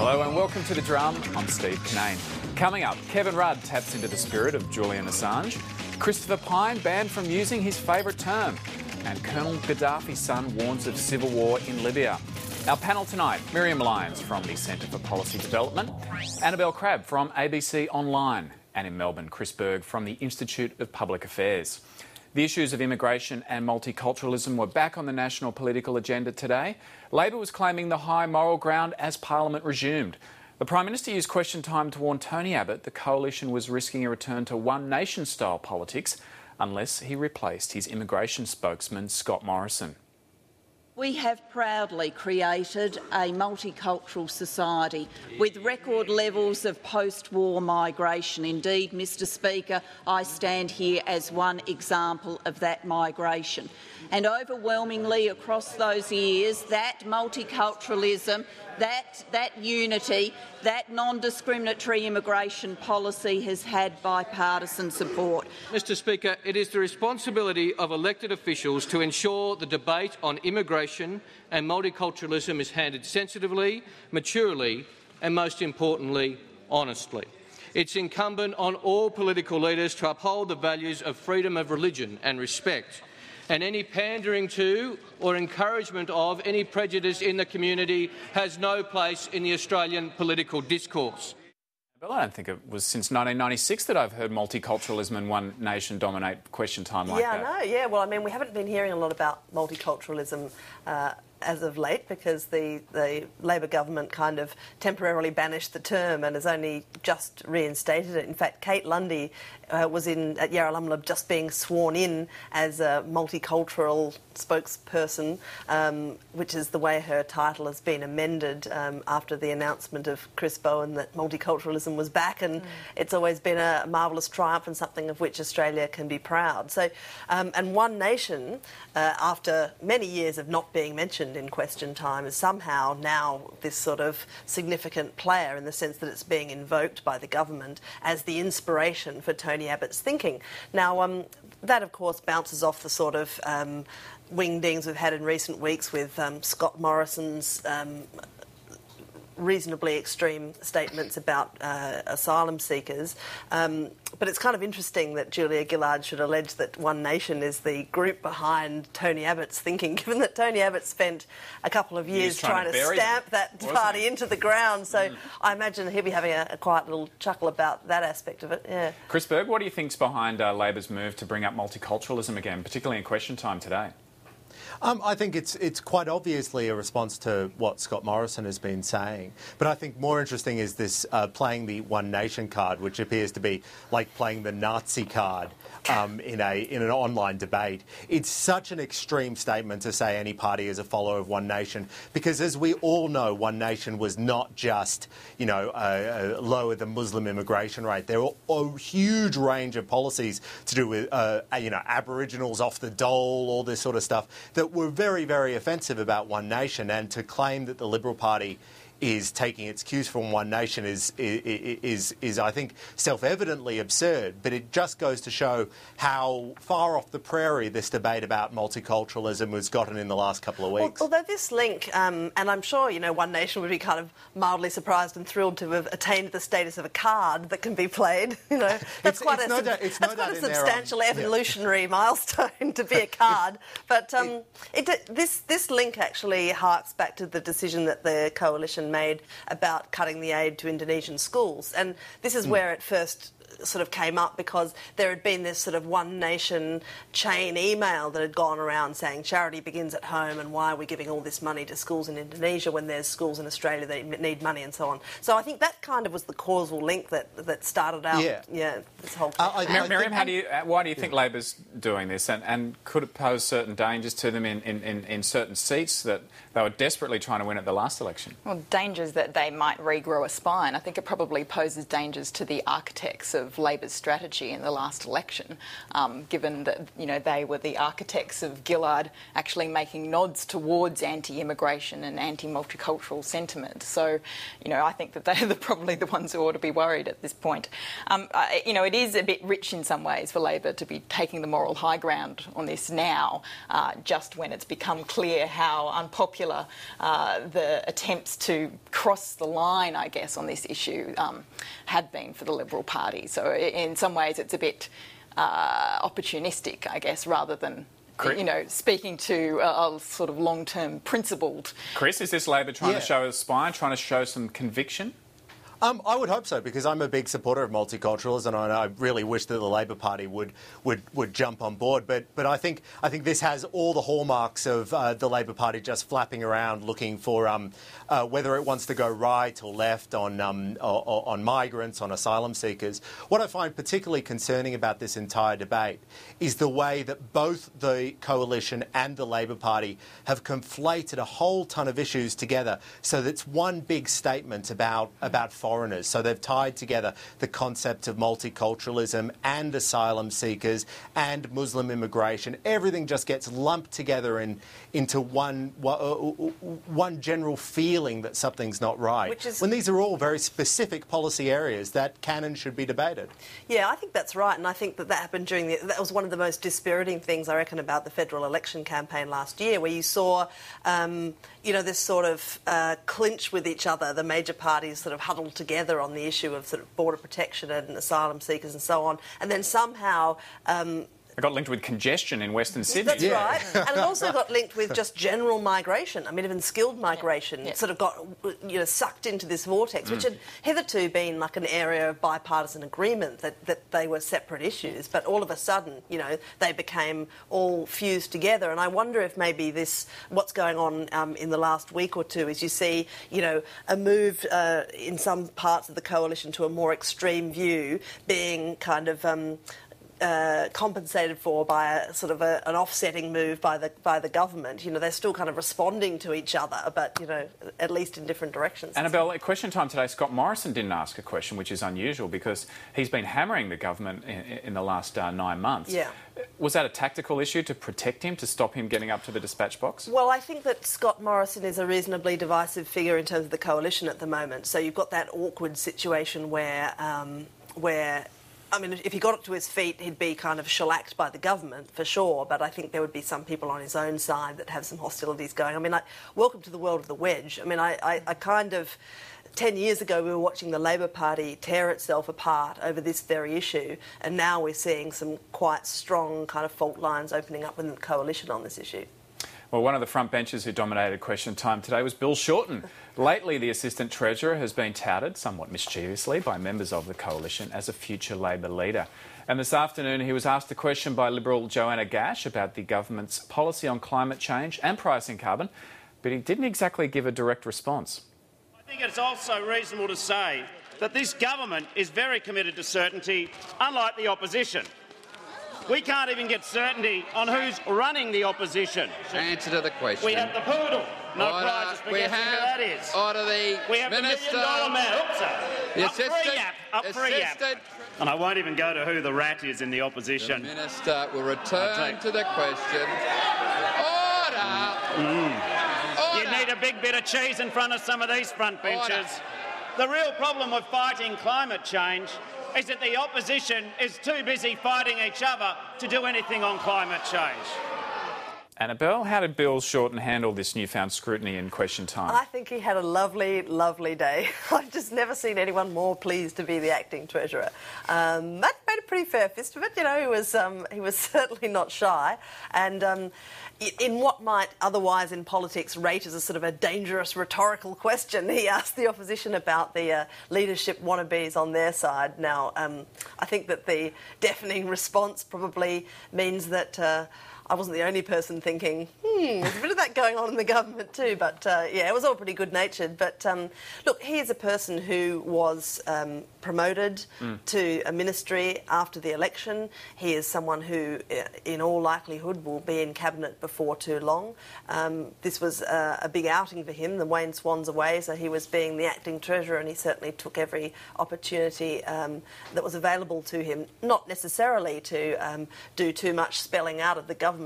Hello and welcome to The Drum. I'm Steve Cannane. Coming up, Kevin Rudd taps into the spirit of Julian Assange, Christopher Pyne banned from using his favourite term, and Colonel Gaddafi's son warns of civil war in Libya. Our panel tonight, Miriam Lyons from the Centre for Policy Development, Annabel Crabb from ABC Online, and in Melbourne, Chris Berg from the Institute of Public Affairs. The issues of immigration and multiculturalism were back on the national political agenda today. Labor was claiming the high moral ground as Parliament resumed. The Prime Minister used question time to warn Tony Abbott the coalition was risking a return to one nation-style politics unless he replaced his immigration spokesman, Scott Morrison. We have proudly created a multicultural society with record levels of post-war migration. Indeed, Mr Speaker, I stand here as one example of that migration. And overwhelmingly across those years, that multiculturalism, that unity, that non-discriminatory immigration policy has had bipartisan support. Mr Speaker, it is the responsibility of elected officials to ensure the debate on immigration and multiculturalism is handled sensitively, maturely and, most importantly, honestly. It's incumbent on all political leaders to uphold the values of freedom of religion and respect, and any pandering to or encouragement of any prejudice in the community has no place in the Australian political discourse. Well, I don't think it was since 1996 that I've heard multiculturalism and one nation dominate question time like that. Yeah, I know, yeah. Well, I mean, we haven't been hearing a lot about multiculturalism as of late because the Labor government kind of temporarily banished the term and has only just reinstated it. In fact, Kate Lundy was at Yarralumla just being sworn in as a multicultural spokesperson, which is the way her title has been amended after the announcement of Chris Bowen that multiculturalism was back, and it's always been a marvellous triumph and something of which Australia can be proud. So, and One Nation, after many years of not being mentioned in question time, is somehow now this sort of significant player in the sense that it's being invoked by the government as the inspiration for Tony Abbott's thinking. Now, that of course bounces off the sort of wingdings we've had in recent weeks with Scott Morrison's reasonably extreme statements about asylum seekers. But it's kind of interesting that Julia Gillard should allege that One Nation is the group behind Tony Abbott's thinking, given that Tony Abbott spent a couple of years trying to stamp that party into the ground. So I imagine he'll be having a quiet little chuckle about that aspect of it. Yeah. Chris Berg, what do you think's behind Labor's move to bring up multiculturalism again, particularly in question time today? I think it's quite obviously a response to what Scott Morrison has been saying. But I think more interesting is this playing the One Nation card, which appears to be like playing the Nazi card in an online debate. It's such an extreme statement to say any party is a follower of One Nation, because as we all know, One Nation was not just, lower the Muslim immigration rate. There were a huge range of policies to do with, Aboriginals off the dole, all this sort of stuff that were very, very offensive about One Nation. And to claim that the Liberal Party is taking its cues from One Nation is I think, self-evidently absurd. But it just goes to show how far off the prairie this debate about multiculturalism has gotten in the last couple of weeks. Although this link, and I'm sure, One Nation would be kind of mildly surprised and thrilled to have attained the status of a card that can be played. That's quite a substantial evolutionary milestone to be a card. But this link actually harks back to the decision that the coalition made about cutting the aid to Indonesian schools. And this is where it first sort of came up, because there had been this sort of One Nation chain email that had gone around saying charity begins at home and why are we giving all this money to schools in Indonesia when there's schools in Australia that need money and so on. So I think that kind of was the causal link that started out this whole thing. Miriam, why do you think Labor's doing this, and could it pose certain dangers to them in certain seats that they were desperately trying to win at the last election? Well, dangers that they might regrow a spine. I think it probably poses dangers to the architects of Labor's strategy in the last election, given that they were the architects of Gillard actually making nods towards anti-immigration and anti-multicultural sentiment. So, I think that they're probably the ones who ought to be worried at this point. It is a bit rich in some ways for Labor to be taking the moral high ground on this now, just when it's become clear how unpopular the attempts to cross the line, I guess, on this issue have been for the Liberal Party. So in some ways it's a bit opportunistic, I guess, rather than speaking to a sort of long-term principled. Chris, is this Labor trying to show a spine, trying to show some conviction? I would hope so, because I'm a big supporter of multiculturalism, and I really wish that the Labor Party would jump on board. But I think this has all the hallmarks of the Labor Party just flapping around, looking for whether it wants to go right or left on migrants, on asylum seekers. What I find particularly concerning about this entire debate is the way that both the Coalition and the Labor Party have conflated a whole ton of issues together, so that's one big statement about foreigners. So they've tied together the concept of multiculturalism and asylum seekers and Muslim immigration. Everything just gets lumped together into one general feeling that something's not right. When these are all very specific policy areas that Cannane should be debated. Yeah, I think that's right, and I think that happened that was one of the most dispiriting things, I reckon, about the federal election campaign last year, where you saw this sort of clinch with each other, the major parties sort of huddled together on the issue of sort of border protection and asylum seekers and so on, and then somehow It got linked with congestion in Western Sydney. That's right. And it also got linked with just general migration. I mean, even skilled migration sort of got sucked into this vortex, which had hitherto been like an area of bipartisan agreement that they were separate issues. But all of a sudden, they became all fused together. And I wonder if maybe what's going on in the last week or two is you see, a move in some parts of the coalition to a more extreme view being kind of compensated for by a sort of an offsetting move by the government. They're still kind of responding to each other, but at least in different directions. Annabel, at question time today, Scott Morrison didn't ask a question, which is unusual because he's been hammering the government in the last 9 months. Yeah. Was that a tactical issue to protect him, to stop him getting up to the dispatch box? Well, I think that Scott Morrison is a reasonably divisive figure in terms of the coalition at the moment. So you've got that awkward situation where I mean, if he got up to his feet, he'd be kind of shellacked by the government, for sure, but I think there would be some people on his own side that have some hostilities going. I mean, welcome to the world of the wedge. I mean, I kind of... 10 years ago, we were watching the Labor Party tear itself apart over this very issue, and now we're seeing some quite strong kind of fault lines opening up in the coalition on this issue. Well, one of the front benchers who dominated question time today was Bill Shorten. Lately, the Assistant Treasurer has been touted, somewhat mischievously, by members of the Coalition as a future Labor leader. And this afternoon, he was asked a question by Liberal Joanna Gash about the government's policy on climate change and pricing carbon, but he didn't exactly give a direct response. I think it's also reasonable to say that this government is very committed to certainty, unlike the opposition. We can't even get certainty on who's running the opposition. Answer to the question. We have the poodle. No Order. prizes for guessing who that is. Order We have Minister. the $1 million man. Oops, The up for a yap. And I won't even go to who the rat is in the opposition. The Minister will return to the question. Order. You need a big bit of cheese in front of some of these front benches. The real problem with fighting climate change is that the opposition is too busy fighting each other to do anything on climate change. Annabel, how did Bill Shorten handle this newfound scrutiny in question time? I think he had a lovely, lovely day. I've just never seen anyone more pleased to be the acting treasurer. That made a pretty fair fist of it. He was certainly not shy, and in what might otherwise in politics rate as a sort of a dangerous rhetorical question, he asked the opposition about the leadership wannabes on their side. Now, I think that the deafening response probably means that I wasn't the only person thinking, there's a bit of that going on in the government too. But, it was all pretty good-natured. But, look, he is a person who was promoted to a ministry after the election. He is someone who, in all likelihood, will be in Cabinet before too long. This was a big outing for him. The Wayne Swan's away, so he was being the acting treasurer, and he certainly took every opportunity that was available to him, not necessarily to do too much spelling out of the government's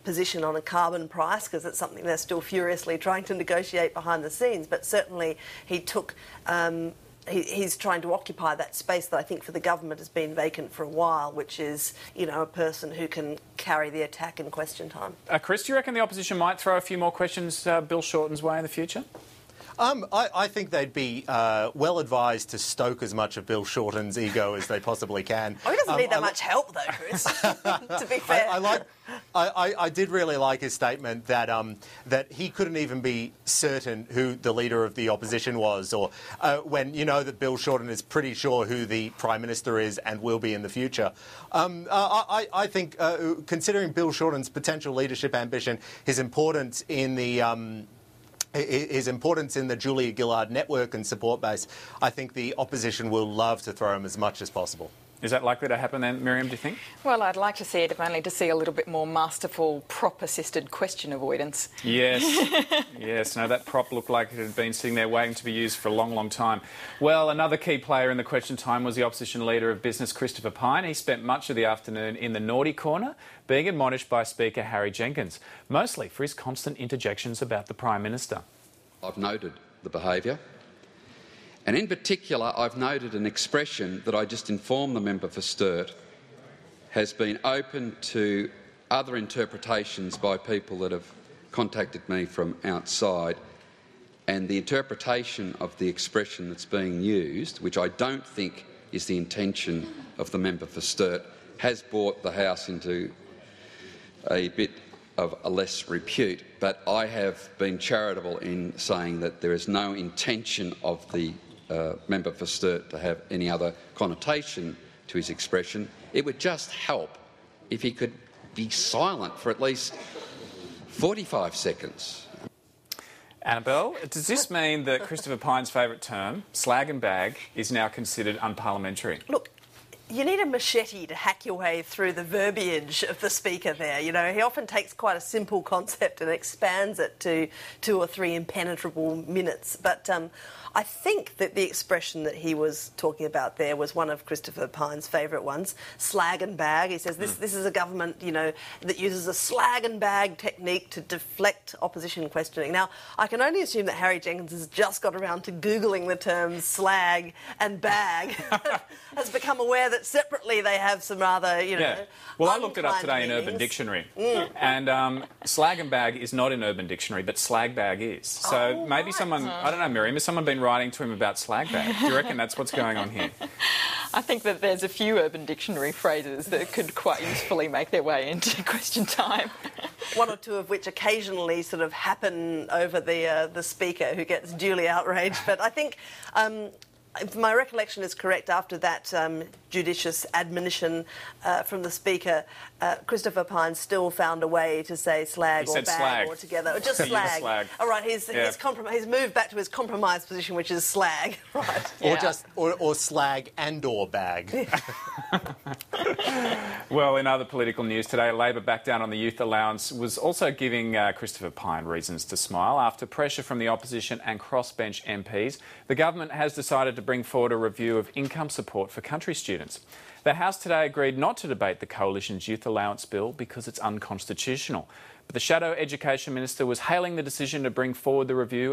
position on a carbon price, because it's something they're still furiously trying to negotiate behind the scenes, but certainly he took... He's trying to occupy that space that I think for the government has been vacant for a while, which is, a person who can carry the attack in question time. Chris, do you reckon the opposition might throw a few more questions Bill Shorten's way in the future? I think they'd be well advised to stoke as much of Bill Shorten's ego as they possibly can. Oh, he doesn't need that much help, though, Chris. To be fair, I did really like his statement that that he couldn't even be certain who the leader of the opposition was, or when you know that Bill Shorten is pretty sure who the Prime Minister is and will be in the future. I think considering Bill Shorten's potential leadership ambition, his importance in the Julia Gillard network and support base, I think the opposition will love to throw him as much as possible. Is that likely to happen then, Miriam, do you think? Well, I'd like to see it, if only to see a little bit more masterful prop-assisted question avoidance. Yes, yes. No, that prop looked like it had been sitting there waiting to be used for a long, long time. Well, another key player in the question time was the opposition leader of business, Christopher Pyne. He spent much of the afternoon in the naughty corner, being admonished by Speaker Harry Jenkins, mostly for his constant interjections about the Prime Minister. I've noted the behaviour. And in particular, I've noted an expression that I just informed the member for Sturt has been open to other interpretations by people that have contacted me from outside. And the interpretation of the expression that's being used, which I don't think is the intention of the member for Sturt, has brought the House into a bit of a less repute. But I have been charitable in saying that there is no intention of the member for Sturt to have any other connotation to his expression. It would just help if he could be silent for at least 45 seconds. Annabel, does this mean that Christopher Pyne's favourite term, slag and bag, is now considered unparliamentary? Look, you need a machete to hack your way through the verbiage of the Speaker there. You know, he often takes quite a simple concept and expands it to 2 or 3 impenetrable minutes. But I think that the expression that he was talking about there was one of Christopher Pyne's favourite ones, slag and bag. He says this is a government, you know, that uses a slag and bag technique to deflect opposition questioning. Now, I can only assume that Harry Jenkins has just got around to Googling the terms slag and bag, has become aware that separately they have some rather, you know... Yeah. Well, I looked it up today meanings. in Urban Dictionary, and slag and bag is not in Urban Dictionary, but slag bag is. So maybe right. someone, I don't know, Miriam, has someone been writing to him about slag bag? Do you reckon that's what's going on here? I think that there's a few Urban Dictionary phrases that could quite usefully make their way into question time. One or two of which occasionally sort of happen over the Speaker, who gets duly outraged. But I think... if my recollection is correct, after that judicious admonition from the Speaker, Christopher Pyne still found a way to say slag or bag slag. altogether. Or just slag. Slag. All right, he's moved back to his compromised position, which is slag. Right. Yeah. Or slag and or bag. Well, in other political news today, Labor back down on the youth allowance was also giving Christopher Pyne reasons to smile. After pressure from the opposition and crossbench MPs, the government has decided to bring forward a review of income support for country students. The House today agreed not to debate the Coalition's youth allowance bill because it's unconstitutional. But the Shadow Education Minister was hailing the decision to bring forward the review